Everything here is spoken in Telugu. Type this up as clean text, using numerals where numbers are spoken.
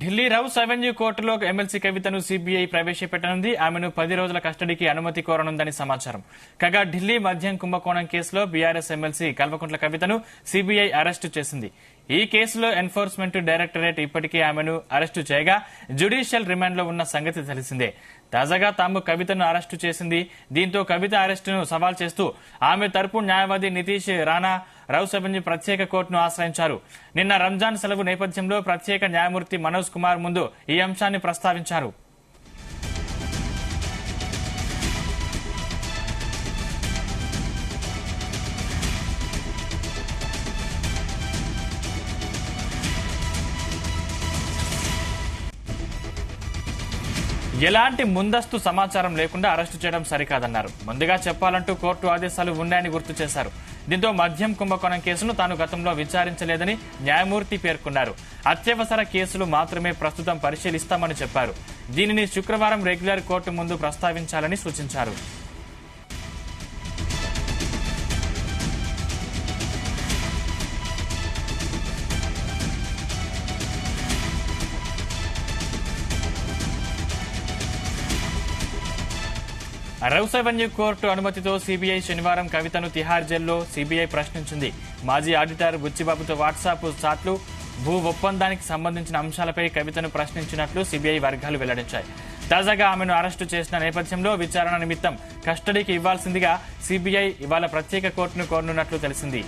ఢిల్లీ రౌస్ అవెన్యూ కోర్టులో ఎమ్మెల్సీ కవితను సీబీఐ ప్రవేశపెట్టనుంది. ఆమెను 10 రోజుల కస్టడీకి అనుమతి కోరనుందని సమాచారం. కాగా ఢిల్లీ మద్యం కుంభకోణం కేసులో బీఆర్ఎస్ ఎమ్మెల్సీ కల్వకుంట్ల కవితను సీబీఐ అరెస్టు చేసింది. ఈ కేసులో ఎన్ఫోర్స్మెంట్ డైరెక్టరేట్ ఇప్పటికే ఆమెను అరెస్టు చేయగా జ్యుడిషియల్ రిమాండ్లో ఉన్న సంగతి తెలిసిందే. తాజాగా తాము కవితను అరెస్టు చేసింది. దీంతో కవిత అరెస్టును సవాల్ చేస్తూ ఆమె తరపు న్యాయవాది నితీష్ రాణా రౌస్ అవెన్యూ ప్రత్యేక కోర్టును ఆశ్రయించారు. నిన్న రంజాన్ సెలవు నేపథ్యంలో ప్రత్యేక న్యాయమూర్తి మనోజ్ కుమార్ ముందు ఈ అంశాన్ని ప్రస్తావించారు. ఎలాంటి ముందస్తు సమాచారం లేకుండా అరెస్టు చేయడం సరికాదన్నారు. ముందుగా చెప్పాలంటూ కోర్టు ఆదేశాలు ఉన్నాయని గుర్తు చేశారు. దీంతో మద్యం కుంభకోణం కేసును తాను గతంలో విచారించలేదని న్యాయమూర్తి పేర్కొన్నారు. అత్యవసర కేసులు మాత్రమే ప్రస్తుతం పరిశీలిస్తామని చెప్పారు. దీనిని శుక్రవారం రెగ్యులర్ కోర్టు ముందు ప్రస్తావించాలని సూచించారు. రౌస్ అవెన్యూ కోర్టు అనుమతితో సీబీఐ శనివారం కవితను తిహార్ జైల్లో సీబీఐ ప్రశ్నించింది. మాజీ ఆడిటర్ బుచ్చిబాబుతో వాట్సాప్ చాట్లు, భూ ఒప్పందానికి సంబంధించిన అంశాలపై కవితను ప్రశ్నించినట్లు సీబీఐ వర్గాలు వెల్లడించాయి. తాజాగా ఆమెను అరెస్టు చేసిన నేపథ్యంలో విచారణ నిమిత్తం కస్టడీకి ఇవ్వాల్సిందిగా సీబీఐ ఇవాళ ప్రత్యేక కోర్టును కోరనున్నట్లు తెలిసింది.